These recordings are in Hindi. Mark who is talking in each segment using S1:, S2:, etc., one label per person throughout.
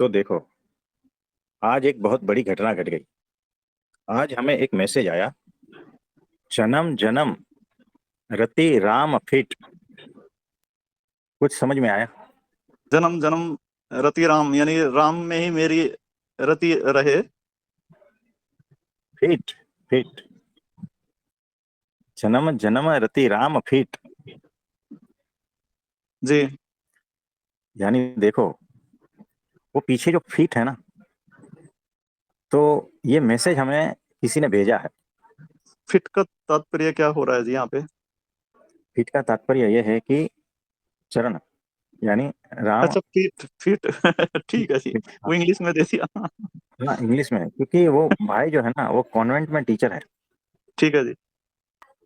S1: तो देखो, आज एक बहुत बड़ी घटना घट गई। आज हमें एक मैसेज आया, जन्म जन्म रति राम फिट। कुछ समझ में आया?
S2: जन्म जन्म रति राम, यानी राम में ही मेरी रति रहे।
S1: Fit fit. जन्म जन्म रति राम फिट।
S2: जी।
S1: यानी देखो, वो पीछे जो फिट है ना, तो ये मैसेज हमें किसी ने भेजा है।
S2: फिट का तात्पर्य क्या हो रहा है जी यहाँ पे?
S1: फिट का तात्पर्य यह है कि चरण, यानी राम।
S2: अच्छा, फिट फिट ठीक है जी।
S1: फिट,
S2: वो
S1: हाँ।
S2: इंग्लिश में दे दिया।
S1: हाँ, इंग्लिश में है, क्योंकि वो भाई जो है ना, वो कॉन्वेंट में टीचर है।
S2: ठीक है जी।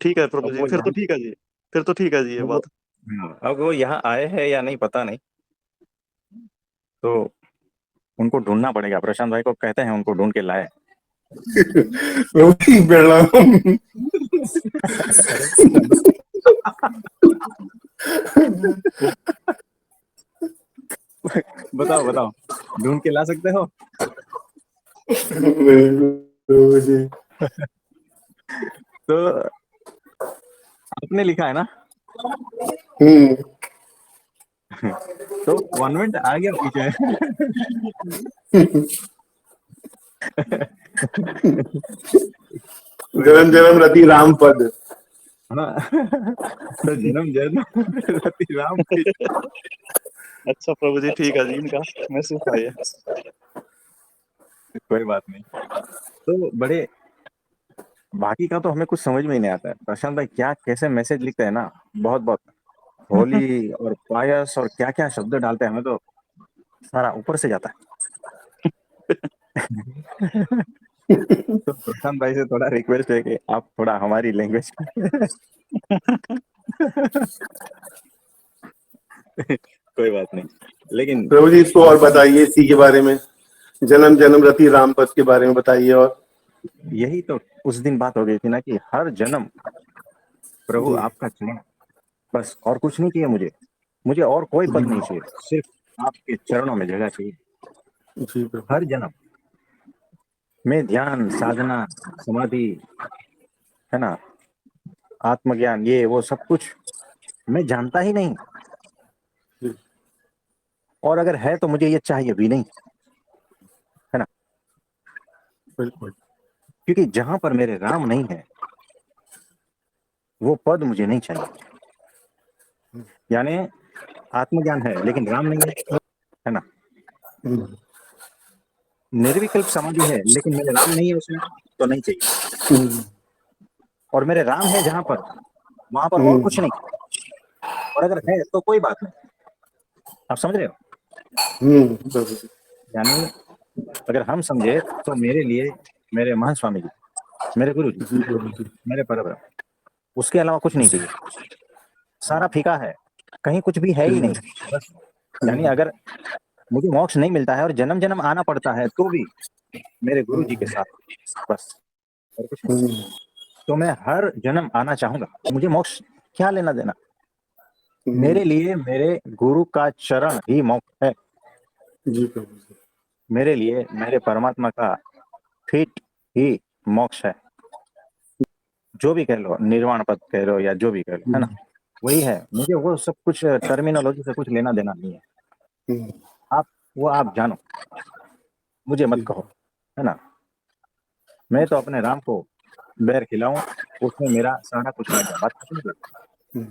S2: ठीक है प्रभु
S1: अब
S2: जी,
S1: वो
S2: फिर तो
S1: यहाँ
S2: ठीक है जी। फिर तो ठीक है जी ये
S1: अब वो
S2: बात।
S1: हाँ, अब वो यहाँ आए हैं या नहीं पता नहीं। तो उनको ढूंढना पड़ेगा। प्रशांत भाई को कहते हैं, उनको ढूंढ के लाए।
S3: वही बेलराम।
S1: अरे प्रशांत भाई, बताओ बताओ, ढूंढ के ला सकते हो?
S3: जी।
S1: तो आपने लिखा है ना?
S3: हम्म।
S1: तो कॉन्वेंट आ गया पीछे। कोई बात
S3: जन्म
S1: नहीं।
S3: जन्म रति राम पद।
S1: हाँ। तो जन्म जन्म रति राम फिट।
S2: अच्छा प्रभु जी, ठीक है जी, इनका मैसेज था ये।
S1: कोई बात नहीं। तो बड़े, बाकी का तो हमें कुछ समझ में ही नहीं आता है। प्रशांत भाई क्या कैसे मैसेज लिखते हैं ना, बहुत बहुत होली और पायस और क्या क्या शब्द डालते हैं, हमें तो सारा ऊपर से जाता है। तो प्रशांत भाई से थोड़ा रिक्वेस्ट है कि आप थोड़ा हमारी लैंग्वेज। कोई बात नहीं, लेकिन
S3: प्रभु जी इसको और
S1: जन्म,
S3: बताइए इसी के बारे में। जन्म जन्म रति राम पद के बारे में बताइए और।
S1: यही तो उस दिन बात हो गई थी ना, कि हर जन्म प्रभु
S3: जी
S1: आपका चरण, बस और कुछ नहीं चाहिए मुझे। मुझे और कोई
S3: जी
S1: पद नहीं चाहिए, सिर्फ आपके चरणों में जगह चाहिए।
S3: जी प्रभु।
S1: हर जन्म में ध्यान साधना समाधि, है ना, आत्मज्ञान, ये वो सब कुछ मैं जानता ही नहीं।
S3: जी
S1: और अगर है तो मुझे ये चाहिए भी नहीं, है ना।
S3: बिल्कुल।
S1: क्योंकि जहां पर मेरे राम नहीं है, वो पद मुझे नहीं चाहिए। यानी आत्मज्ञान है लेकिन राम नहीं है ना।
S3: हम्म,
S1: निर्विकल्प समाधि है लेकिन मेरे राम नहीं है उसमें, तो नहीं चाहिए।
S3: हम्म,
S1: और मेरे राम है जहां पर, वहां पर और कुछ
S3: हम्म,
S1: नहीं। और अगर है तो कोई बात नहीं। आप समझ रहे हो?
S3: प्रभु जी।
S1: यानी अगर हम समझे, तो मेरे लिए मेरे महान स्वामी जी, मेरे गुरु जी,
S3: जी प्रभु जी।
S1: मेरे परब्रह्म, उसके अलावा कुछ नहीं चाहिए। सारा फीका है, कहीं कुछ भी है ही
S3: हम्म,
S1: नहीं। बस, यानी अगर मुझे मोक्ष नहीं मिलता है और जन्म जन्म आना पड़ता है, तो भी मेरे गुरु जी के साथ, बस, और कुछ नहीं।
S3: हम्म,
S1: तो मैं हर जन्म आना चाहूंगा। मुझे मोक्ष क्या लेना देना?
S3: हम्म,
S1: मेरे लिए मेरे गुरु का चरण ही मोक्ष है।
S3: जी प्रभु जी।
S1: मेरे लिए मेरे परमात्मा का फीट ही मोक्ष है। जो भी कह लो, निर्वाण पद कह लो या जो भी कह लो, है ना,
S3: हम्म,
S1: वही है। मुझे वो सब कुछ टर्मिनोलॉजी से कुछ लेना देना नहीं है।
S3: हम्म,
S1: आप वो आप जानो, मुझे मत
S3: जी।
S1: कहो, है ना। मैं तो अपने राम को बैर खिलाऊं, उसमें मेरा सारा कुछ आ गया, बात खत्म कर।
S3: हम्म,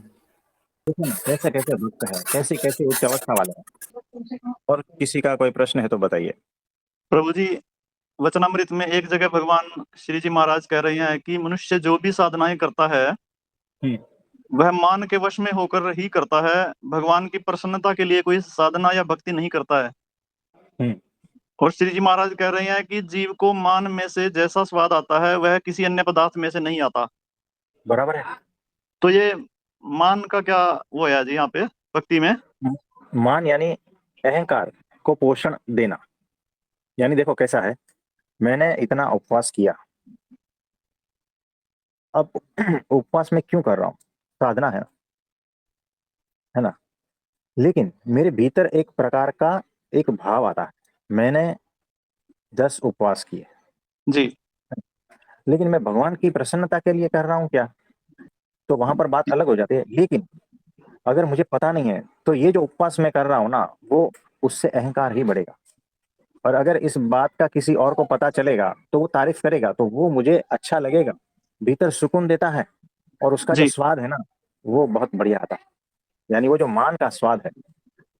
S1: देखो ना कैसे कैसे भक्त है, कैसे कैसे उच्च अवस्था वाले हैं। और किसी का कोई प्रश्न है तो बताइए।
S2: प्रभु जी, वचनामृत में एक जगह भगवान श्री जी महाराज कह रहे हैं कि मनुष्य जो भी साधनाएं करता है
S1: हम्म
S2: वह मान के वश में होकर ही करता है। भगवान की प्रसन्नता के लिए कोई साधना या भक्ति नहीं करता है।
S1: हम्म
S2: और श्री जी महाराज कह रहे हैं कि जीव को मान में से जैसा स्वाद आता है वह किसी अन्य पदार्थ में से नहीं आता।
S1: बराबर है।
S2: तो ये मान का क्या वो है जी यहाँ पे भक्ति में?
S1: मान यानी अहंकार को पोषण देना। यानी देखो कैसा है, मैंने इतना उपवास किया। अब उपवास में क्यों कर रहा हूँ? साधना है ना। लेकिन मेरे भीतर एक प्रकार का एक भाव आता है, मैंने 10 उपवास किए,
S2: जी
S1: लेकिन मैं भगवान की प्रसन्नता के लिए कर रहा हूँ क्या? तो वहां पर बात अलग हो जाती है। लेकिन अगर मुझे पता नहीं है तो ये जो उपवास मैं कर रहा हूँ ना, वो उससे अहंकार ही बढ़ेगा। और अगर इस बात का किसी और को पता चलेगा तो वो तारीफ करेगा, तो वो मुझे अच्छा लगेगा, भीतर सुकून देता है। और उसका जो
S2: जी
S1: स्वाद है ना, वो बहुत बढ़िया आता है। यानी वो जो मान का स्वाद है,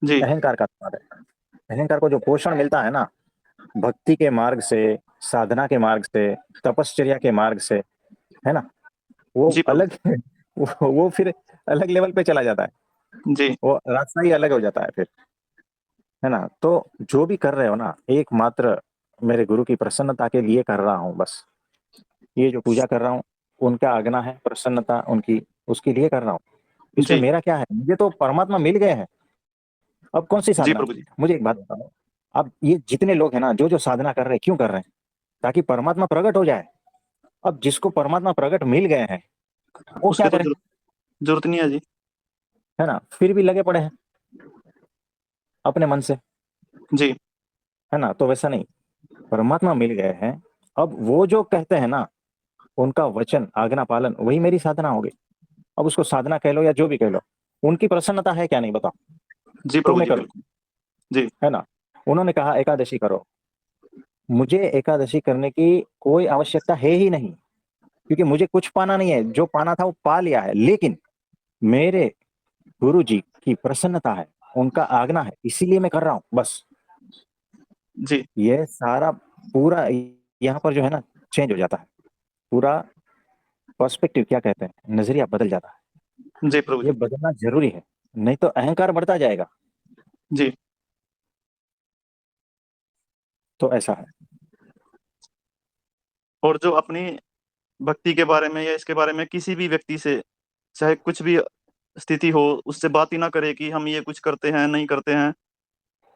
S2: जी
S1: अहंकार का स्वाद है। अहंकार को जो पोषण मिलता है ना, भक्ति के मार्ग से, साधना के मार्ग से, तपश्चर्या के मार्ग से, है ना, वो
S2: जी प्रभु
S1: अलग वो फिर अलग लेवल पे चला जाता है।
S2: जी
S1: वो रास्ता ही अलग हो जाता है फिर, है ना। तो जो भी कर रहे हो ना, एकमात्र मेरे गुरु की प्रसन्नता के लिए कर रहा हूँ बस। ये जो पूजा कर रहा हूँ, उनका आज्ञा है, प्रसन्नता उनकी, उसके लिए कर रहा हूँ। इसमें
S2: जी
S1: मेरा क्या है? मुझे तो परमात्मा मिल गए हैं। अब कौन सी
S2: जी
S1: साधना?
S2: प्रभु जी
S1: मुझे एक बात बताओ। अब ये जितने लोग हैं ना, जो जो साधना कर रहे हैं, क्यों कर रहे हैं? ताकि परमात्मा प्रकट हो जाए। अब जिसको परमात्मा प्रकट मिल गए हैं, वो
S2: उसके
S1: क्या
S2: तो
S1: करे?
S2: जरूरत नहीं है जी।
S1: है ना, फिर भी लगे पड़े हैं अपने मन से,
S2: जी
S1: है ना। तो वैसा नहीं, परमात्मा मिल गए हैं। अब वो जो कहते हैं ना, उनका वचन, आज्ञा पालन, वही मेरी साधना होगी। अब उसको साधना कह लो या जो भी कह लो, उनकी प्रसन्नता है क्या नहीं बताओ,
S2: जी
S1: तो
S2: प्रभु
S1: मैं
S2: जी
S1: करूँ,
S2: बिल्कुल। जी
S1: है ना। उन्होंने कहा एकादशी करो, मुझे एकादशी करने की कोई आवश्यकता है ही नहीं, क्योंकि मुझे कुछ पाना नहीं है। जो पाना था वो पा लिया है। लेकिन मेरे गुरु जी की प्रसन्नता है, उनका आज्ञा है, इसीलिए मैं कर रहा हूँ बस।
S2: जी
S1: ये सारा पूरा यहाँ पर जो है ना, चेंज हो जाता है पूरा। पर्सपेक्टिव क्या कहते हैं, नजरिया बदल जाता है।
S2: जी प्रभु
S1: ये
S2: जी।
S1: बदलना जरूरी है, नहीं तो अहंकार बढ़ता जाएगा।
S2: जी
S1: तो ऐसा है।
S2: और जो अपनी भक्ति के बारे में या इसके बारे में किसी भी व्यक्ति से चाहे कुछ भी स्थिति हो, उससे बात ही ना करे कि हम ये कुछ करते हैं नहीं करते हैं।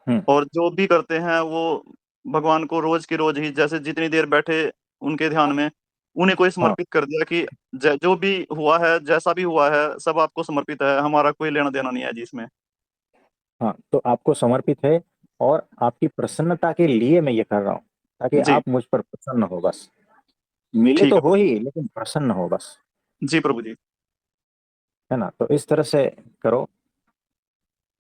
S1: हम्म।
S2: और जो भी करते हैं वो भगवान को रोज की रोज ही, जैसे जितनी देर बैठे उनके ध्यान में, उन्हीं को ही
S1: हाँ
S2: समर्पित कर दिया कि जो भी हुआ है, जैसा भी हुआ है, सब आपको समर्पित है, हमारा कोई लेना देना नहीं है जी इसमें।
S1: हाँ, तो आपको समर्पित है, और आपकी प्रसन्नता के लिए मैं ये कर रहा हूँ, ताकि
S2: जी
S1: आप मुझ पर प्रसन्न हो बस। मिले
S2: ठीक
S1: तो
S2: है
S1: हो
S2: प्रभु।
S1: ही, लेकिन प्रसन्न हो बस,
S2: जी प्रभु जी।
S1: है ना। तो इस तरह से करो,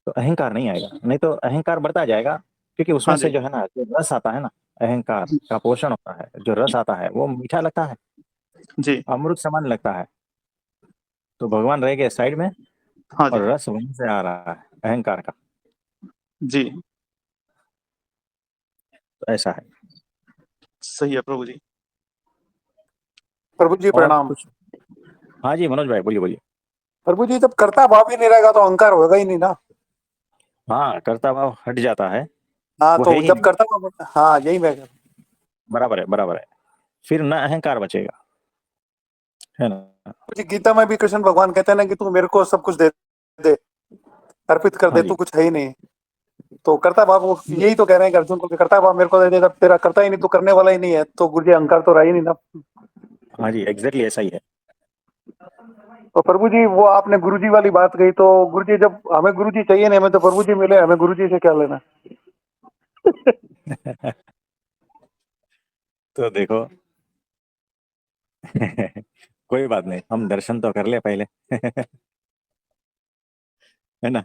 S1: तो अहंकार नहीं आएगा। नहीं तो अहंकार बढ़ता जाएगा, क्योंकि उसमें
S2: हाँ
S1: से
S2: जी।
S1: जो है ना, जो रस आता है ना, अहंकार का पोषण होता है, जो रस आता है वो मीठा लगता है,
S2: जी
S1: अमृत समान लगता है। तो भगवान रह गए साइड में,
S2: हाँ जी।
S1: और रस वहीं से आ रहा है, अहंकार का।
S2: जी
S1: तो ऐसा है।
S2: सही है प्रभु जी।
S4: प्रभु जी
S1: और
S4: प्रणाम।
S1: कुछ? हाँ जी, मनोज भाई बोलिए बोलिए।
S4: प्रभु जी जब कर्ता भाव ही नहीं रहेगा तो अहंकार होगा ही नहीं ना।
S1: हाँ, कर्ता भाव हट जाता है,
S4: हाँ
S1: वो है
S4: तो
S1: ही
S4: जब
S1: नहीं।
S4: कर्ता भाव, हाँ यही मैं
S1: बराबर है, बराबर है। फिर ना अहंकार बचेगा, है ना।
S4: जी, गीता में भी कृष्ण भगवान कहते हैं ना कि तू मेरे को सब कुछ दे दे, अर्पित कर
S1: हाँ
S4: दे,
S1: जी।
S4: तू कुछ है ही नहीं। तो कर्ता भाव वो यही तो कह रहे हैं कि अर्जुन को कि कर्ता भाव मेरे को दे दे, जब तेरा करता ही नहीं, तू करने वाला ही नहीं है, तो गुरु जी अहंकार तो रहा ही नहीं ना।
S1: हाँ जी, एग्जैक्टली ऐसा ही है।
S4: तो प्रभु जी वो आपने गुरु जी वाली बात कही, तो गुरु जी जब हमें गुरु जी चाहिए नहीं, हमें तो प्रभु जी मिले, हमें गुरु जी से क्या लेना।
S1: तो देखो, कोई बात नहीं, हम दर्शन तो कर ले पहले। है ना।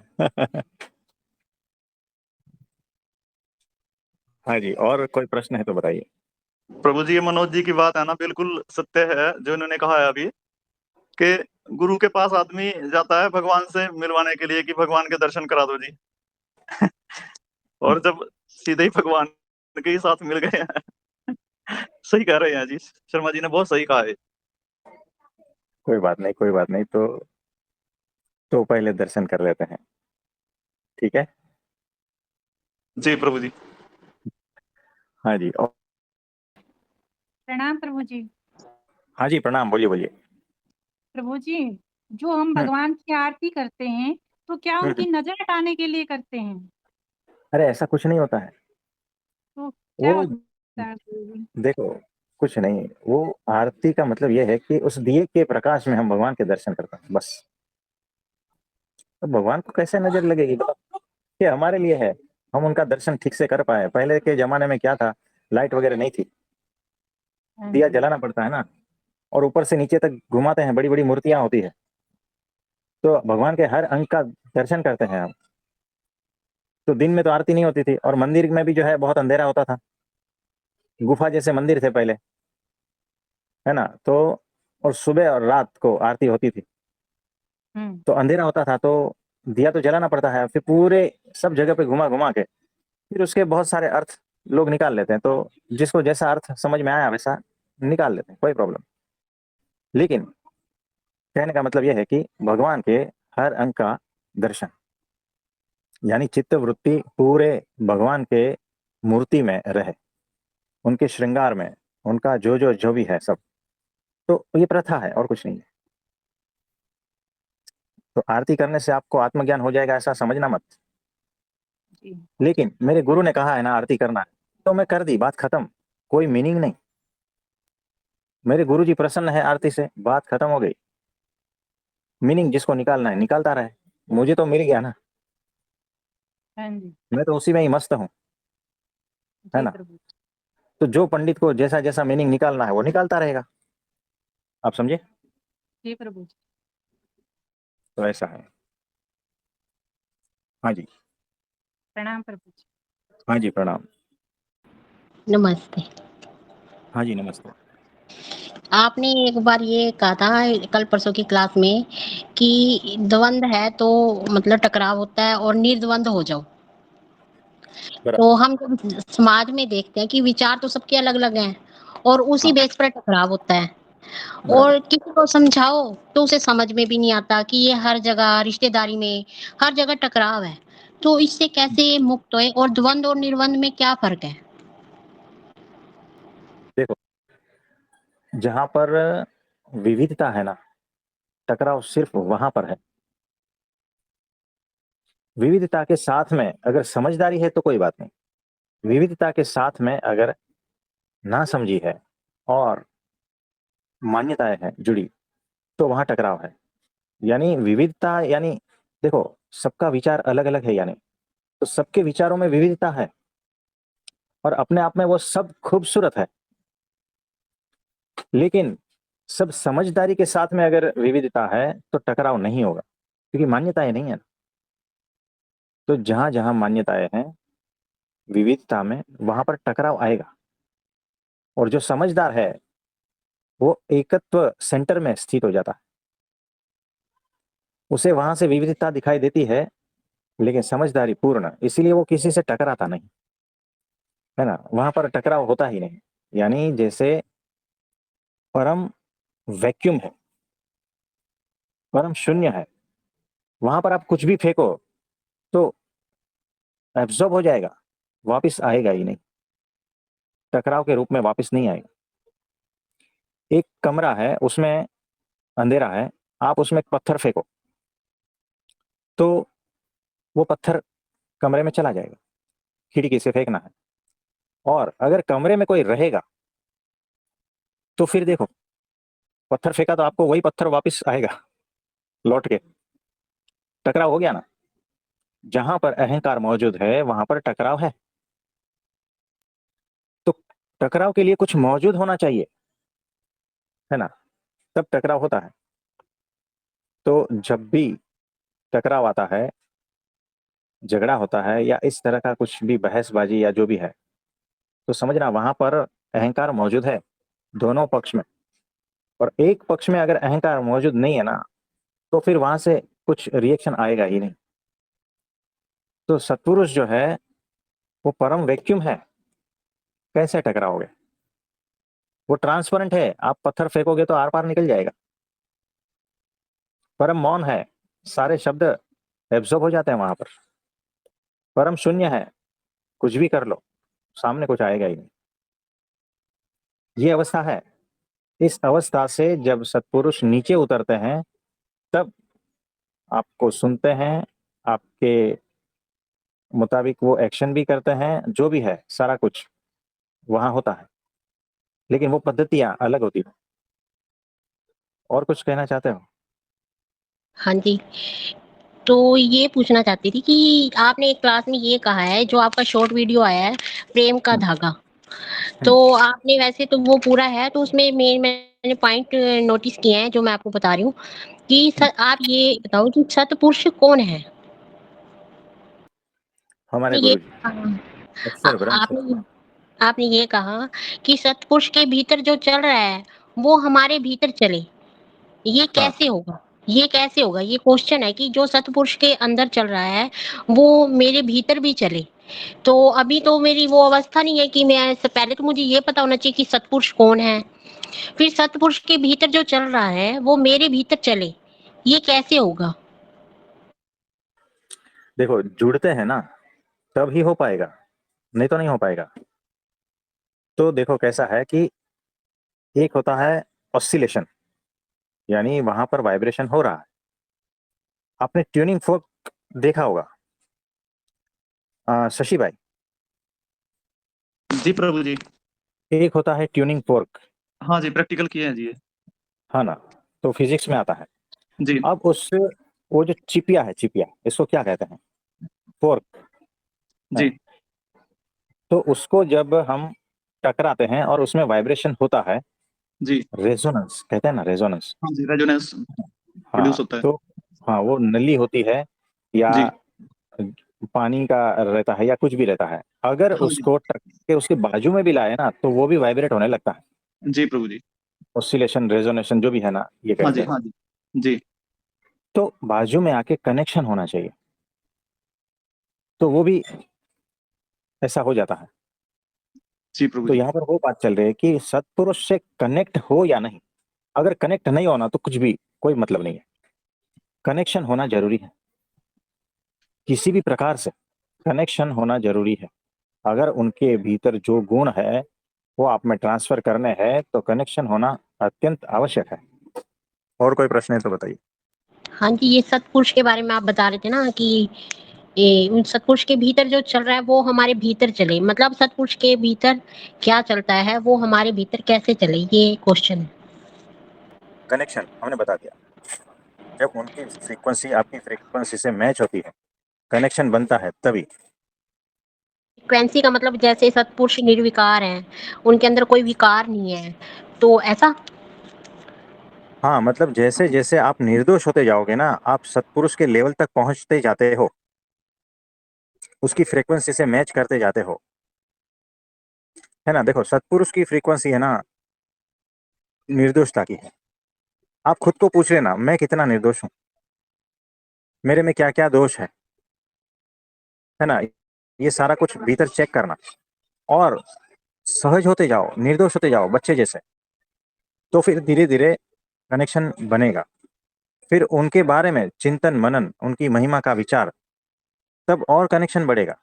S1: हाँ जी, और कोई प्रश्न है तो बताइए।
S2: प्रभु जी, ये मनोज जी की बात है ना, बिल्कुल सत्य है जो इन्होंने कहा है अभी, कि गुरु के पास आदमी जाता है भगवान से मिलवाने के लिए कि भगवान के दर्शन करा दो जी। और जब सीधे ही भगवान के ही साथ मिल गए हैं। सही कह रहे हैं जी, शर्मा जी ने बहुत सही कहा है।
S1: कोई बात नहीं, कोई बात नहीं, तो पहले दर्शन कर लेते हैं, ठीक है।
S2: जी प्रभु जी।
S1: हाँ जी, और
S5: प्रणाम प्रभु जी।
S1: हाँ जी, प्रणाम, बोलिए बोलिए।
S5: प्रभु जी, जो हम
S1: हम्म।
S5: भगवान की आरती करते हैं तो क्या
S1: हम्म।
S5: उनकी नजर हटाने के लिए करते हैं?
S1: अरे ऐसा कुछ नहीं होता है।
S5: तो
S1: वो,
S5: क्या होता है प्रभु जी?
S1: देखो, कुछ नहीं। वो आरती का मतलब ये है कि उस दिए के प्रकाश में हम भगवान के दर्शन करते हैं बस। तो भगवान को कैसे नजर लगेगी बताओ? ये हमारे लिए है, हम उनका दर्शन ठीक से कर पाए। पहले के जमाने में क्या था, लाइट वगैरह नहीं थी,
S5: हाँ
S1: दिया
S5: जी।
S1: जलाना पड़ता है ना, और ऊपर से नीचे तक घुमाते हैं, बड़ी बड़ी मूर्तियां होती है, तो भगवान के हर अंग का दर्शन करते हैं हम। तो दिन में तो आरती नहीं होती थी, और मंदिर में भी जो है बहुत अंधेरा होता था, गुफा जैसे मंदिर थे पहले, है ना। तो और सुबह और रात को आरती होती थी,
S5: हम्म।
S1: तो अंधेरा होता था, तो दिया तो जलाना पड़ता है, फिर पूरे सब जगह पे घुमा घुमा के फिर उसके बहुत सारे अर्थ लोग निकाल लेते हैं। तो जिसको जैसा अर्थ समझ में आया वैसा निकाल लेते हैं, कोई प्रॉब्लम। लेकिन कहने का मतलब यह है कि भगवान के हर अंग का दर्शन, यानी चित्त वृत्ति पूरे भगवान के मूर्ति में रहे, उनके श्रृंगार में, उनका जो जो जो भी है सब। तो ये प्रथा है और कुछ नहीं है। तो आरती करने से आपको आत्मज्ञान हो जाएगा ऐसा समझना मत।
S5: जी।
S1: लेकिन मेरे गुरु ने कहा है ना आरती करना है, तो मैं कर दी, बात खत्म, कोई मीनिंग नहीं। मेरे गुरु जी प्रसन्न है आरती से, बात खत्म हो गई। मीनिंग जिसको निकालना है निकालता रहे, मुझे तो मिल गया ना,
S5: हाँ जी।
S1: मैं तो उसी में ही मस्त हूँ, है
S5: जी
S1: ना।
S5: प्रभु।
S1: तो जो पंडित को जैसा जैसा मीनिंग निकालना है वो निकालता रहेगा, आप समझे।
S5: जी प्रभु।
S1: तो ऐसा है। हाँ जी।
S5: प्रणाम प्रभु जी।
S1: हाँ जी, प्रणाम।
S6: नमस्ते।
S1: हाँ जी, नमस्ते।
S6: आपने एक बार ये कहा था कल परसों की क्लास में कि द्वंद है तो मतलब टकराव होता है और निर्द्वंद हो जाओ।
S1: बराबर।
S6: तो हम जब समाज में देखते हैं कि विचार तो सबके अलग-अलग हैं और उसी
S1: हाँ,
S6: बेस पर टकराव होता है
S1: बराबर।
S6: और किसी को समझाओ तो उसे समझ में भी नहीं आता कि ये हर जगह रिश्तेदारी में हर जगह टकराव है। तो इससे कैसे मुक्त होए और द्वंद और निर्द्वंद में क्या फ़र्क है?
S1: देखो, जहां पर विविधता है ना, टकराव सिर्फ वहां पर है। विविधता के साथ में अगर समझदारी है तो कोई बात नहीं, विविधता के साथ में अगर ना समझी है और मान्यताएं हैं जुड़ी, तो वहां टकराव है। यानी विविधता, यानी देखो, सबका विचार अलग अलग है, यानी तो सबके विचारों में विविधता है, और अपने आप में वो सब खूबसूरत है। लेकिन सब समझदारी के साथ में अगर विविधता है तो टकराव नहीं होगा, क्योंकि मान्यताएं नहीं है। तो जहां जहां मान्यताएं हैं विविधता में, वहां पर टकराव आएगा। और जो समझदार है वो एकत्व सेंटर में स्थित हो जाता है, उसे वहां से विविधता दिखाई देती है, लेकिन समझदारी पूर्ण, इसीलिए वो किसी से टकराता नहीं, है ना। वहां पर टकराव होता ही नहीं। यानी जैसे परम वैक्यूम है, परम शून्य है, वहां पर आप कुछ भी फेंको तो एब्जॉर्ब हो जाएगा, वापस आएगा ही नहीं, टकराव के रूप में वापस नहीं आएगा। एक कमरा है, उसमें अंधेरा है, आप उसमें एक पत्थर फेंको तो वो पत्थर कमरे में चला जाएगा, खिड़की से फेंकना है। और अगर कमरे में कोई रहेगा तो फिर देखो, पत्थर फेंका तो आपको वही पत्थर वापस आएगा लौट के, टकराव हो गया ना। जहां पर अहंकार मौजूद है वहां पर टकराव है। तो टकराव के लिए कुछ मौजूद होना चाहिए, है ना, तब टकराव होता है। तो जब भी टकराव आता है, झगड़ा होता है, या इस तरह का कुछ भी बहसबाजी या जो भी है, तो समझना वहां पर अहंकार मौजूद है दोनों पक्ष में। और एक पक्ष में अगर अहंकार मौजूद नहीं है ना, तो फिर वहां से कुछ रिएक्शन आएगा ही नहीं। तो सत्पुरुष जो है वो परम वैक्यूम है, कैसे टकराओगे। वो ट्रांसपेरेंट है, आप पत्थर फेंकोगे तो आर पार निकल जाएगा। परम मौन है, सारे शब्द एब्जॉर्ब हो जाते हैं वहां पर। परम शून्य है, कुछ भी कर लो सामने कुछ आएगा ही नहीं। ये अवस्था है। इस अवस्था से जब सत्पुरुष नीचे उतरते हैं, तब आपको सुनते हैं, आपके मुताबिक वो एक्शन भी करते हैं, जो भी है सारा कुछ वहां होता है, लेकिन वो पद्धतियां अलग होती हैं। और कुछ कहना चाहते हो?
S6: हाँ जी। तो ये पूछना चाहती थी कि आपने एक क्लास में ये कहा है, जो आपका शॉर्ट वीडियो आया है, प्रेम का धागा। तो आपने वैसे तो वो पूरा है, तो उसमें मैंने पॉइंट नोटिस किए हैं, जो मैं आपको बता रही हूँ कि आप ये बताओ कि सतपुरुष कौन है?
S1: हमारे
S6: आपने ये
S1: गुरु जी अक्षर ब्रह्म
S6: आपने
S1: सतपुरुष।
S6: आपने ये कहा कि सतपुरुष के भीतर जो चल रहा है, वो हमारे भीतर चले। ये
S1: हाँ,
S6: कैसे होगा? ये कैसे होगा? ये क्वेश्चन है कि जो सतपुरुष के अंदर चल रहा है, वो मेरे भीतर भी चले। तो अभी तो मेरी वो अवस्था नहीं है कि मैं पहले तो मुझे ये पता होना चाहिए कि सतपुरुष कौन है, फिर सतपुरुष के भीतर जो चल रहा है, वो मेरे भीतर चले। ये कैसे होगा?
S1: देखो जुड़ते हैं ना, तब ही हो पाएगा, नहीं तो नहीं हो पाएगा। तो देखो कैसा है कि एक होता है ऑसिलेशन, यानी वहां पर वाइब्रेशन हो रहा है। आपने ट्यूनिंग फोर्क देखा होगा, शशि भाई।
S2: जी प्रभु जी।
S1: एक होता है ट्यूनिंग फोर्क,
S2: हाँ जी, प्रैक्टिकल किए हैं जी ये।
S1: है ना, तो फिजिक्स में आता है।
S2: जी
S1: अब उससे वो जो चिपिया है, चिपिया इसको क्या कहते हैं, फोर्क है।
S2: जी
S1: तो उसको जब हम टकराते हैं और उसमें वाइब्रेशन होता है,
S2: जी।
S1: रेजोनेंस कहते हैं ना, रेजोनेंस।
S2: हाँ जी, रेजोनेंस
S1: हाँ
S2: प्रोड्यूस होता है।
S1: तो हाँ वो नली होती है या
S2: जी
S1: पानी का रहता है या कुछ भी रहता है, अगर
S2: हाँ जी।
S1: उसको टक के उसके बाजू में भी लाए ना, तो वो भी वाइब्रेट होने लगता है।
S2: जी प्रभु जी।
S1: ऑसिलेशन रेजोनेशन जो भी है ना, ये
S2: हाँ
S1: कहते
S2: जी
S1: हैं।
S2: हाँ जी। जी
S1: तो बाजू में आके कनेक्शन होना चाहिए, तो वो भी ऐसा हो जाता है।
S2: जी प्रभु
S1: तो
S2: जी।
S1: यहाँ पर वो बात चल रही है कि सत्पुरुष से कनेक्ट हो या नहीं। अगर कनेक्ट नहीं होना तो कुछ भी कोई मतलब नहीं है। कनेक्शन होना जरूरी है, किसी भी प्रकार से कनेक्शन होना जरूरी है। अगर उनके भीतर जो गुण है वो आप में ट्रांसफर करने हैं, तो कनेक्शन होना अत्यंत आवश्यक है। और कोई प्रश्न है तो बताइए।
S6: हाँ जी, ये सतपुरुष के बारे में आप बता रहे थे ना कि ये उन सतपुरुष के भीतर जो चल रहा है, वो हमारे भीतर चले। मतलब सतपुरुष के भीतर क्या चलता है, वो हमारे भीतर कैसे चले, ये क्वेश्चन है।
S1: कनेक्शन हमने बता दिया, जब उनकी फ्रीक्वेंसी आपकी फ्रीक्वेंसी से मैच होती है, कनेक्शन बनता है तभी।
S6: फ्रीक्वेंसी का मतलब जैसे सतपुरुष निर्विकार हैं, उनके अंदर कोई विकार नहीं है, तो ऐसा?
S1: हाँ मतलब जैसे जैसे आप निर्दोष होते जाओगे ना, आप सत्पुरुष के लेवल तक पहुंचते जाते हो, उसकी फ्रीक्वेंसी से मैच करते जाते हो, है ना। देखो सत्पुरुष की फ्रीक्वेंसी है ना, निर्दोषता की है। आप खुद को पूछ लेना, मैं कितना निर्दोष हूं, मेरे में क्या क्या दोष है ना। ये सारा कुछ भीतर चेक करना, और सहज होते जाओ, निर्दोष होते जाओ बच्चे जैसे, तो फिर धीरे धीरे कनेक्शन बनेगा। फिर उनके बारे में चिंतन मनन, उनकी महिमा का विचार, तब और कनेक्शन बढ़ेगा,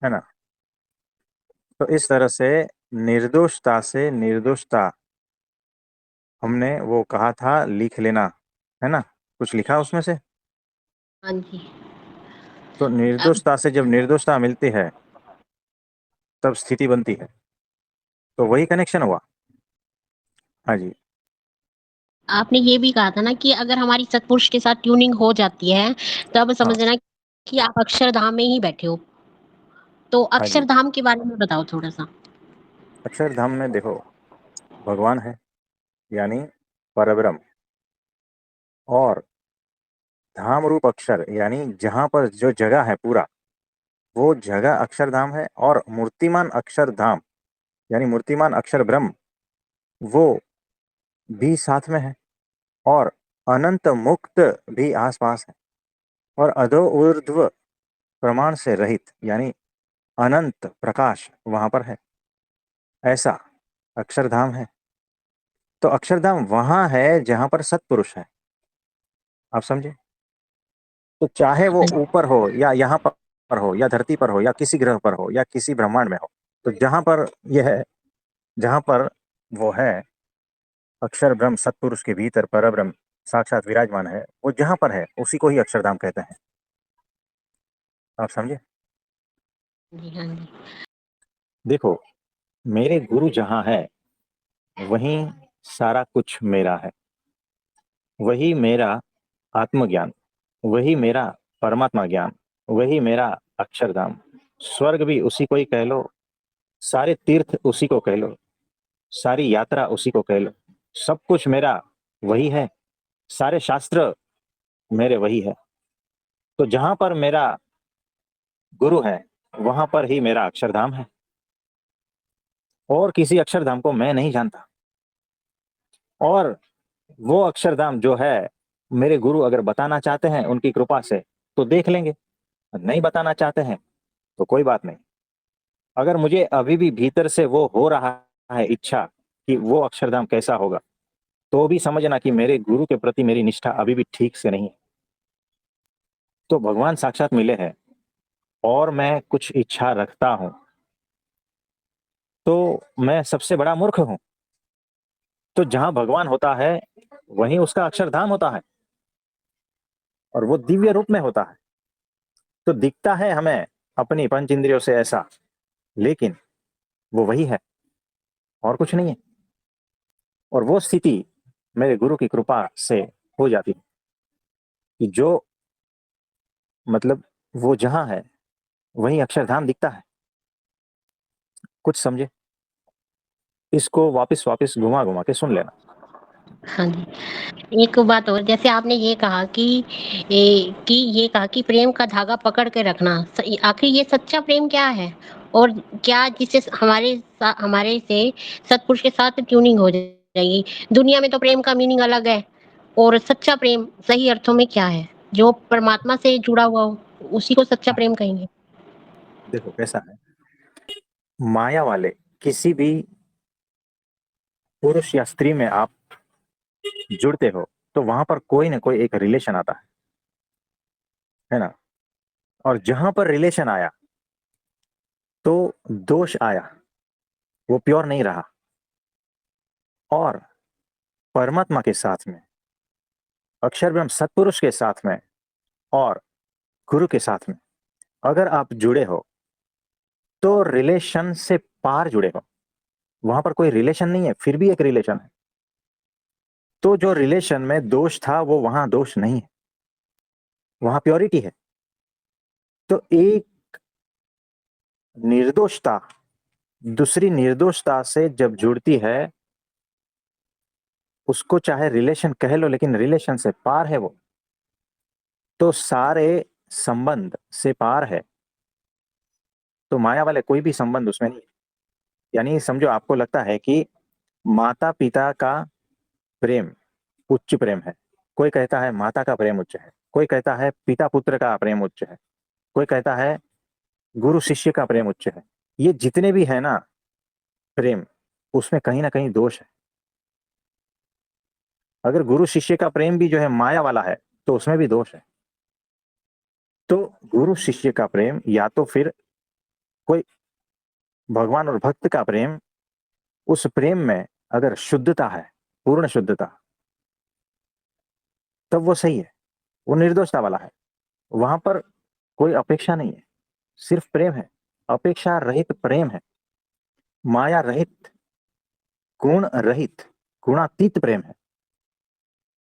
S1: है ना। तो इस तरह से निर्दोषता से निर्दोषता, हमने वो कहा था लिख लेना, है ना, कुछ लिखा उसमें से।
S6: हाँ जी।
S1: तो
S6: अब
S1: निर्दोषता से जब निर्दोषता मिलती है, तब स्थिति बनती है, तो वही कनेक्शन हुआ। हाँ जी।
S6: आपने ये भी कहा था ना कि अगर हमारी सतपुरुष के साथ ट्यूनिंग हो जाती है, तब
S1: हाँ
S6: समझना कि आप अक्षरधाम में ही बैठे हो। तो
S1: हाँ जी।
S6: अक्षरधाम के बारे में बताओ थोड़ा-सा।
S1: अक्षरधाम में देखो भगवान है, यानी परब्रह्म, और धाम रूप अक्षर, यानी जहां पर जो जगह है पूरा, वो जगह अक्षरधाम है। और मूर्तिमान अक्षरधाम, यानी मूर्तिमान अक्षर ब्रह्म, वो भी साथ में है। और अनंत मुक्त भी आसपास है। और अधो ऊर्ध्व प्रमाण से रहित, यानी अनंत प्रकाश वहां पर है। ऐसा अक्षरधाम है। तो अक्षरधाम वहां है जहां पर सत्पुरुष है, आप समझे। तो चाहे वो ऊपर हो या यहाँ पर हो या धरती पर हो या किसी ग्रह पर हो या किसी ब्रह्मांड में हो, तो जहां पर यह है, जहां पर वो है, अक्षर ब्रह्म सत्पुरुष के भीतर पर ब्रह्म साक्षात विराजमान है, वो जहां पर है उसी को ही अक्षरधाम कहते हैं, आप समझे।
S6: जी, हाँ जी।
S1: देखो मेरे गुरु जहां है, वहीं सारा कुछ मेरा है, वही मेरा आत्मज्ञान, वही मेरा परमात्मा ज्ञान, वही मेरा अक्षरधाम। स्वर्ग भी उसी को ही कह लो, सारे तीर्थ उसी को कह लो, सारी यात्रा उसी को कह लो, सब कुछ मेरा वही है, सारे शास्त्र मेरे वही है। तो जहां पर मेरा गुरु है वहां पर ही मेरा अक्षरधाम है, और किसी अक्षरधाम को मैं नहीं जानता। और वो अक्षरधाम जो है, मेरे गुरु अगर बताना चाहते हैं उनकी कृपा से तो देख लेंगे, नहीं बताना चाहते हैं तो कोई बात नहीं। अगर मुझे अभी भी भीतर से वो हो रहा है इच्छा कि वो अक्षरधाम कैसा होगा, तो भी समझना कि मेरे गुरु के प्रति मेरी निष्ठा अभी भी ठीक से नहीं है। तो भगवान साक्षात मिले हैं और मैं कुछ इच्छा रखता हूं, तो मैं सबसे बड़ा मूर्ख हूं। तो जहां भगवान होता है वहीं उसका अक्षरधाम होता है, और वो दिव्य रूप में होता है। तो दिखता है हमें अपनी पंच इंद्रियों से ऐसा, लेकिन वो वही है और कुछ नहीं है। और वो स्थिति मेरे गुरु की कृपा से हो जाती है कि जो मतलब वो जहां है वहीं अक्षरधाम दिखता है। कुछ समझे? इसको वापस वापस घुमा घुमा के सुन लेना।
S6: हाँ जी। एक बात और, जैसे आपने ये कहा कि प्रेम का धागा पकड़ के रखना, आखिर ये सच्चा प्रेम क्या है? और क्या जिससे हमारे से सत्पुरुष के साथ ट्यूनिंग हो जाएगी? दुनिया में तो प्रेम का मीनिंग अलग है, और सच्चा प्रेम सही अर्थों में क्या है? जो परमात्मा से जुड़ा हुआ हो, उसी को सच्चा प्रेम कहेंगे।
S1: देखो कैसा है, माया वाले किसी भी पुरुष या स्त्री में आप जुड़ते हो तो वहां पर कोई ना कोई एक रिलेशन आता है ना। और जहां पर रिलेशन आया तो दोष आया, वो प्योर नहीं रहा। और परमात्मा के साथ में, अक्षर ब्रह्म सत्पुरुष के साथ में और गुरु के साथ में अगर आप जुड़े हो तो रिलेशन से पार जुड़े हो। वहां पर कोई रिलेशन नहीं है, फिर भी एक रिलेशन है। तो जो रिलेशन में दोष था वो वहां दोष नहीं है, वहां प्योरिटी है। तो एक निर्दोषता दूसरी निर्दोषता से जब जुड़ती है, उसको चाहे रिलेशन कह लो, लेकिन रिलेशन से पार है वो, तो सारे संबंध से पार है। तो माया वाले कोई भी संबंध उसमें नहीं है। यानी समझो, आपको लगता है कि माता पिता का प्रेम उच्च प्रेम है, कोई कहता है माता का प्रेम उच्च है, कोई कहता है पिता पुत्र का प्रेम उच्च है, कोई कहता है गुरु शिष्य का प्रेम उच्च है। ये जितने भी है ना प्रेम, उसमें कहीं ना कहीं दोष है। अगर गुरु शिष्य का प्रेम भी जो है माया वाला है तो उसमें भी दोष है। तो गुरु शिष्य का प्रेम, या तो फिर कोई भगवान और भक्त का प्रेम, उस प्रेम में अगर शुद्धता है, पूर्ण शुद्धता, तब वो सही है, वो निर्दोषता वाला है। वहां पर कोई अपेक्षा नहीं है, सिर्फ प्रेम है। अपेक्षा रहित प्रेम है, माया रहित, गुण रहित, गुणातीत प्रेम है,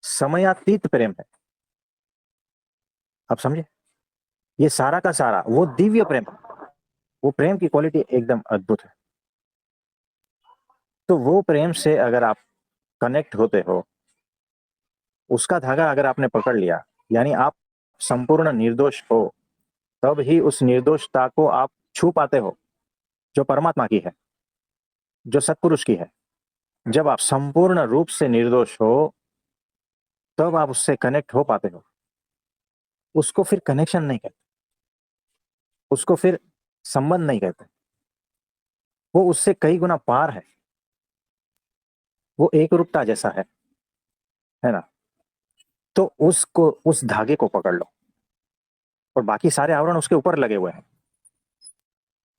S1: समयातीत प्रेम है। आप समझे? ये सारा का सारा वो दिव्य प्रेम है। वो प्रेम की क्वालिटी एकदम अद्भुत है। तो वो प्रेम से अगर आप कनेक्ट होते हो, उसका धागा अगर आपने पकड़ लिया, यानी आप संपूर्ण निर्दोष हो, तब ही उस निर्दोषता को आप छू पाते हो जो परमात्मा की है, जो सत्पुरुष की है। जब आप संपूर्ण रूप से निर्दोष हो तब आप उससे कनेक्ट हो पाते हो। उसको फिर कनेक्शन नहीं कहते, उसको फिर संबंध नहीं कहते, वो उससे कई गुना पार है। वो एक रूपता जैसा है ना। तो उसको, उस धागे को पकड़ लो, और बाकी सारे आवरण उसके ऊपर लगे हुए हैं,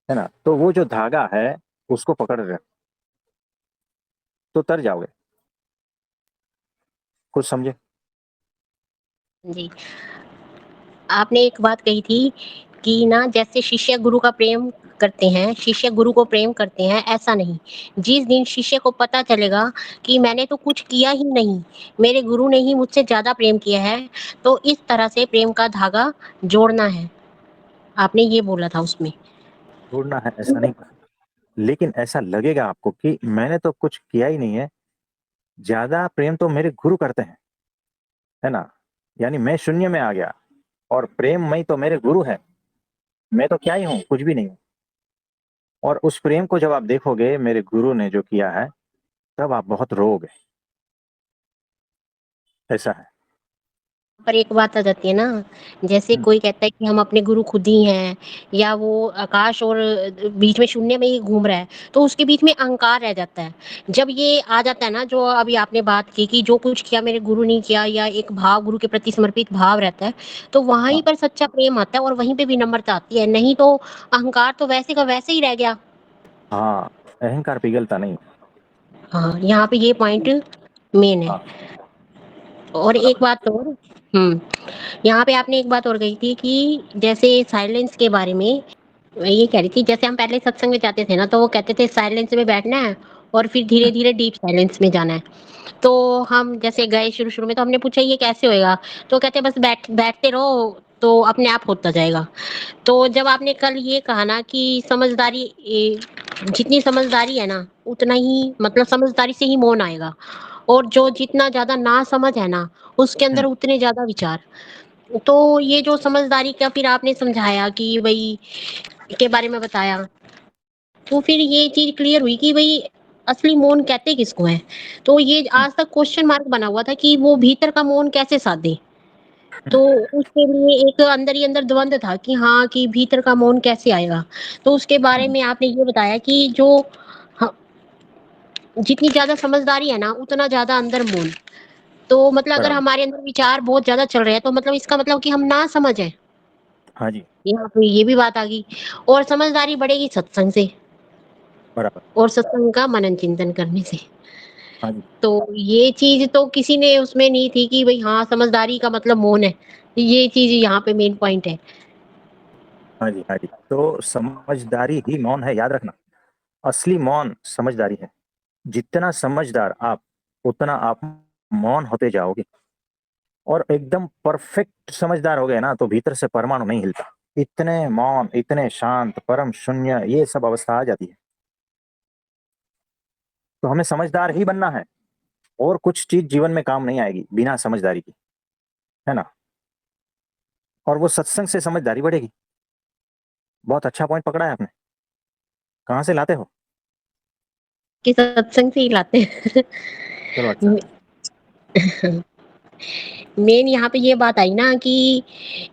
S1: है ना। तो वो जो धागा है उसको पकड़ रहे तो तर जाओगे। कुछ समझे?
S6: जी। आपने एक बात कही थी कि ना, जैसे शिष्य गुरु का प्रेम करते हैं, शिष्य गुरु को प्रेम करते हैं, ऐसा नहीं। जिस दिन शिष्य को पता चलेगा कि मैंने तो कुछ किया ही नहीं, मेरे गुरु ने ही मुझसे ज़्यादा प्रेम किया है, तो इस तरह से प्रेम का धागा जोड़ना है। आपने ये बोला था उसमें।
S1: छोड़ना है ऐसा नहीं, लेकिन ऐसा लगेगा आपको कि मैंने तो कुछ किया ही नहीं है, ज्यादा प्रेम तो मेरे गुरु करते हैं, है ना। यानी मैं शून्य में आ गया और प्रेममय तो मेरे गुरु है, मैं तो क्या ही हूँ, कुछ भी नहीं हूँ। और उस प्रेम को जब आप देखोगे मेरे गुरु ने जो किया है, तब आप बहुत रोओगे। ऐसा है।
S6: पर एक बात आ जाती है ना, जैसे कोई कहता है कि हम अपने गुरु खुद ही हैं, या वो आकाश और बीच में शून्य में ही घूम रहा है, तो उसके बीच में अहंकार रह जाता है। जब ये आ जाता है ना, जो अभी आपने बात की कि जो कुछ किया मेरे गुरु ने किया, या एक भाव, गुरु के प्रति समर्पित भाव रहता है, तो वहीं
S1: हाँ
S6: पर सच्चा प्रेम आता है और वहीं पे विनम्रता आती है। नहीं तो अहंकार तो वैसे का वैसे ही रह गया।
S1: हाँ, अहंकार पिघलता नहीं।
S6: हाँ, यहाँ पे ये पॉइंट मेन है।
S1: हाँ
S6: और एक
S1: बराबर।
S6: बात और, यहाँ पे आपने एक बात और कही थी कि जैसे साइलेंस के बारे में, मैं ये कह रही थी, जैसे हम पहले सत्संग में जाते थे ना, तो वो कहते थे साइलेंस में बैठना है और फिर धीरे धीरे डीप साइलेंस में जाना है। तो हम जैसे गए शुरू शुरू में, तो हमने पूछा ये कैसे होएगा, तो कहते बस बैठते रहो, तो अपने आप होता जाएगा। तो जब आपने कल ये कहा ना कि समझदारी, जितनी समझदारी है ना, उतना ही मतलब समझदारी से ही मौन आएगा, और जो जितना ज्यादा ना समझ है ना, उसके अंदर
S1: हम्म,
S6: उतने ज्यादा विचार। तो ये जो समझदारी का फिर आपने समझाया कि भाई के बारे में बताया, तो फिर ये चीज क्लियर हुई कि भाई असली मौन कहते किसको है। तो ये
S1: हम्म,
S6: आज तक क्वेश्चन मार्क बना हुआ था कि वो भीतर का मौन कैसे साधे।
S1: हम्म,
S6: तो उसके लिए एक अंदर ही अंदर द्वंद था कि हाँ, कि भीतर का मौन कैसे आएगा। तो उसके बारे
S1: हम्म,
S6: में आपने ये बताया कि जो, हाँ, जितनी ज्यादा समझदारी है ना, उतना ज्यादा अंदर मौन। तो मतलब अगर
S1: बराबर।
S6: हमारे अंदर विचार बहुत ज्यादा चल रहे हैं, तो मतलब इसका मतलब कि हम ना समझ है।
S1: हाँ जी।
S6: यहाँ पे ये भी बात आ गई। और समझदारी बढ़ेगी सत्संग से,
S1: बराबर।
S6: और सत्संग का मनन चिंतन करने से।
S1: हाँ जी।
S6: तो ये चीज तो किसी ने उसमें नहीं थी कि भाई हाँ, समझदारी का मतलब मौन है। ये चीज यहाँ पे मेन पॉइंट है।
S1: हाँ जी। हाँ जी, तो समझदारी ही मौन है, याद रखना। असली मौन समझदारी है। जितना समझदार आप, उतना आप मौन होते जाओगे। और एकदम परफेक्ट समझदार हो गए ना, तो भीतर से परमाणु नहीं हिलता। इतने मौन, इतने शांत, परम शून्य, ये सब अवस्था आ जाती है। तो हमें समझदार ही बनना है, और कुछ चीज जीवन में काम नहीं आएगी बिना समझदारी की, है ना। और वो सत्संग से समझदारी बढ़ेगी। बहुत अच्छा पॉइंट पकड़ा है आपने। कहाँ से लाते हो?
S6: कि सत्संग से ही लाते हैं।
S1: चलो अच्छा।
S6: मेन यहाँ पे ये बात आई ना कि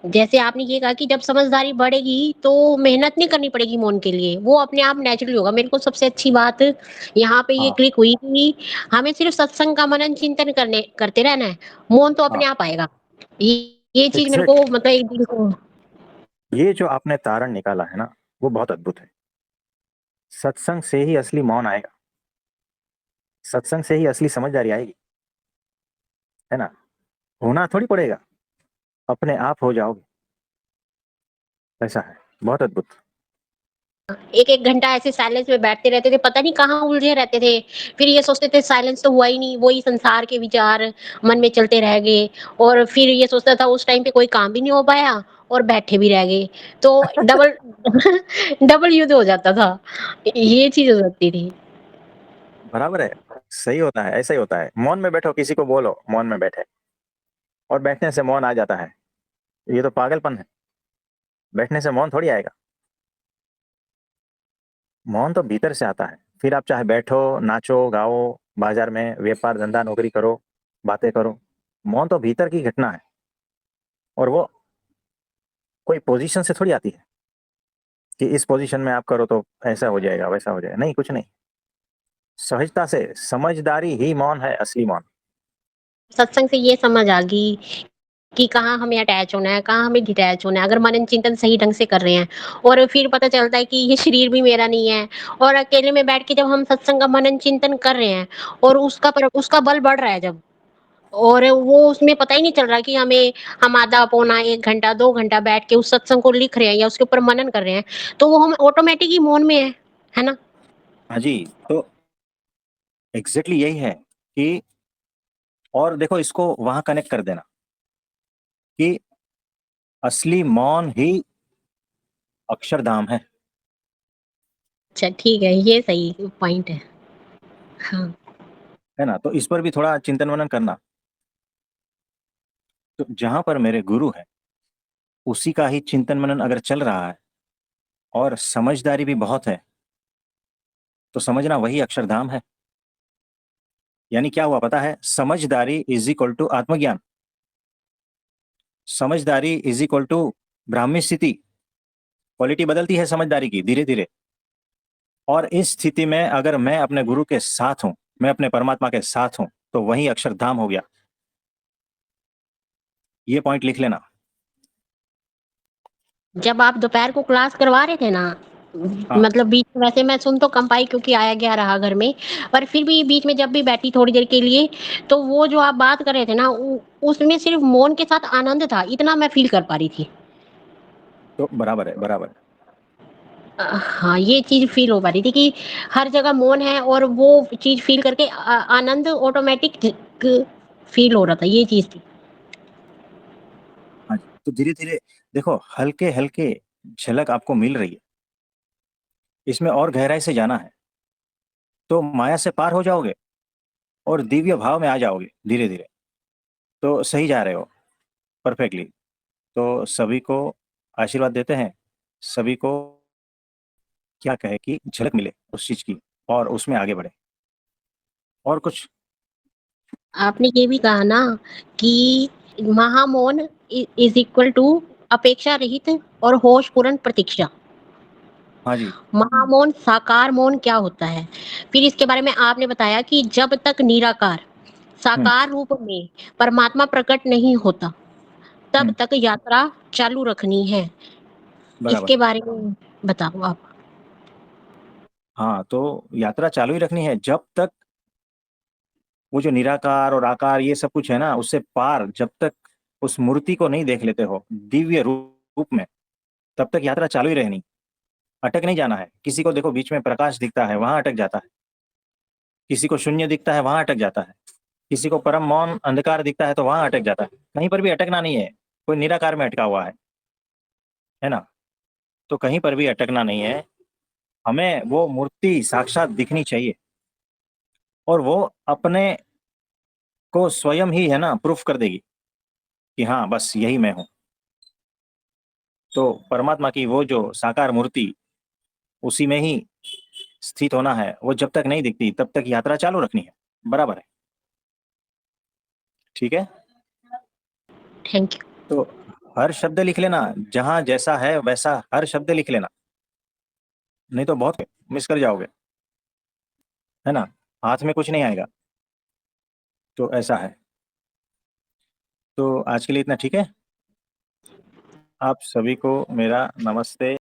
S6: जैसे आपने ये कहा कि जब समझदारी बढ़ेगी तो मेहनत नहीं करनी पड़ेगी मौन के लिए, वो अपने आप नेचुरली होगा। मेरे को सबसे अच्छी बात यहाँ पे ये
S1: हाँ
S6: क्लिक हुई कि हमें सिर्फ सत्संग का मनन चिंतन करते रहना है, मौन तो अपने
S1: हाँ,
S6: आप आएगा। ये चीज मेरे को
S1: एग्जैक्ट।
S6: मतलब एक दिन को,
S1: ये जो आपने तारण निकाला है ना, वो बहुत अद्भुत है। सत्संग से ही असली मौन आएगा। सत्संग से ही असली समझदारी आएगी, है ना। होना थोड़ी पड़ेगा, अपने आप हो जाओगे। ऐसा है। बहुत अद्भुत।
S6: एक एक घंटा ऐसे साइलेंस में बैठते रहते थे, पता नहीं कहाँ उलझे रहते थे। फिर ये सोचते थे साइलेंस तो हुआ ही नहीं, वही संसार के विचार मन में चलते रह गए। और फिर ये सोचता था उस टाइम पे कोई काम भी नहीं हो पाया, और बैठे भी रह गए। तो डबल डबल युद्ध हो जाता था, ये चीज हो जाती थी।
S1: बराबर है। सही होता है, ऐसा ही होता है। मौन में बैठो, किसी को बोलो मौन में बैठे, और बैठने से मौन आ जाता है। ये तो पागलपन है। बैठने से मौन थोड़ी आएगा। मौन तो भीतर से आता है। फिर आप चाहे बैठो, नाचो, गाओ, बाजार में व्यापार धंधा नौकरी करो, बातें करो, मौन तो भीतर की घटना है। और वो कोई पोजीशन से थोड़ी आती है कि इस पोजीशन में आप करो तो ऐसा हो जाएगा, वैसा हो जाएगा। नहीं, कुछ नहीं। सहजता से, समझदारी ही मौन है, असली मौन।
S6: सत्संग से ये समझ आ गई कि कहाँ हमें अटैच होना है, कहाँ हमें डिटैच होना है, अगर मनन चिंतन सही ढंग से कर रहे हैं। और फिर पता चलता है कि ये शरीर भी मेरा नहीं है। और अकेले में बैठ के जब हम सत्संग का मनन चिंतन कर रहे हैं, और उसका बल बढ़ रहा है जब, और वो उसमें पता ही नहीं चल रहा कि हम आधा पौना 1 घंटा 2 घंटा बैठ के उस सत्संग को लिख रहे हैं या उसके ऊपर मनन कर रहे हैं, तो वो हम ऑटोमेटिक ही मौन में है ना?
S1: हाँ जी, तो एग्जैक्टली यही है कि, और देखो इसको वहां कनेक्ट कर देना कि असली मौन ही अक्षरधाम है।
S6: अच्छा ठीक है, ये सही पॉइंट है। हाँ।
S1: है ना? तो इस पर भी थोड़ा चिंतन मनन करना। तो जहां पर मेरे गुरु है उसी का ही चिंतन मनन अगर चल रहा है और समझदारी भी बहुत है, तो समझना वही अक्षरधाम है। यानी क्या हुआ पता है? समझदारी इज इक्वल टू आत्मज्ञान, समझदारी इज इक्वल टू ब्राह्मी स्थिति। क्वालिटी बदलती है समझदारी की धीरे धीरे। और इस स्थिति में अगर मैं अपने गुरु के साथ हूं, मैं अपने परमात्मा के साथ हूं, तो वही अक्षरधाम हो गया। ये पॉइंट लिख लेना।
S6: जब आप दोपहर को क्लास करवा रहे थे ना,
S1: हाँ,
S6: मतलब बीच में, वैसे मैं सुन तो कम पाई क्योंकि आया गया रहा घर में, पर फिर भी बीच में जब भी बैठी थोड़ी देर के लिए, तो वो जो आप बात कर रहे थे ना, उसमें सिर्फ मौन के साथ आनंद था, इतना मैं फील कर पा रही थी।
S1: तो बराबर है, बराबर है।
S6: हाँ, ये चीज फील हो पा रही थी कि हर जगह मौन है और वो चीज फील करके आनंद ऑटोमेटिक फील हो रहा था, ये चीज थी।
S1: हाँ जी, तो धीरे धीरे देखो हल्के हल्के झलक आपको मिल रही है। इसमें और गहराई से जाना है तो माया से पार हो जाओगे और दिव्य भाव में आ जाओगे धीरे धीरे। तो सही जा रहे हो, परफेक्टली। तो सभी को आशीर्वाद देते हैं, सभी को क्या कहे कि झलक मिले उस चीज की और उसमें आगे बढ़े। और कुछ?
S6: आपने ये भी कहा ना कि महामौन इज इक्वल टू अपेक्षा रहित और होश पूर्ण प्रतीक्षा।
S1: हाँ जी।
S6: महामौन साकार मौन क्या होता है? फिर इसके बारे में आपने बताया कि जब तक निराकार
S1: हम्म।
S6: साकार रूप में परमात्मा प्रकट नहीं होता, तब
S1: हम्म।
S6: तक यात्रा चालू रखनी है।
S1: बराबर।
S6: इसके बारे में बताओ आप।
S1: हाँ, तो यात्रा चालू ही रखनी है जब तक वो जो निराकार और आकार ये सब कुछ है ना, उससे पार जब तक उस मूर्ति को नहीं देख लेते हो दिव्य रूप में, तब तक यात्रा चालू ही रहनी। अटक नहीं जाना है। किसी को देखो बीच में प्रकाश दिखता है वहां अटक जाता है, किसी को शून्य दिखता है वहां अटक जाता है, किसी को परम मौन अंधकार दिखता है तो वहां अटक जाता है। कहीं पर भी अटकना नहीं है। कोई निराकार में अटका हुआ है ना? तो कहीं पर भी अटकना नहीं है। हमें वो मूर्ति साक्षात दिखनी चाहिए और वो अपने को स्वयं ही है ना प्रूफ कर देगी कि हाँ बस यही मैं हूं। तो परमात्मा की वो जो साकार मूर्ति, उसी में ही स्थित होना है। वो जब तक नहीं दिखती तब तक यात्रा चालू रखनी है। बराबर है? ठीक है।
S6: Thank you.
S1: तो हर शब्द लिख लेना, जहां जैसा है वैसा हर शब्द लिख लेना, नहीं तो बहुत मिस कर जाओगे। है ना? हाथ में कुछ नहीं आएगा। तो ऐसा है। तो आज के लिए इतना ठीक है। आप सभी को मेरा नमस्ते।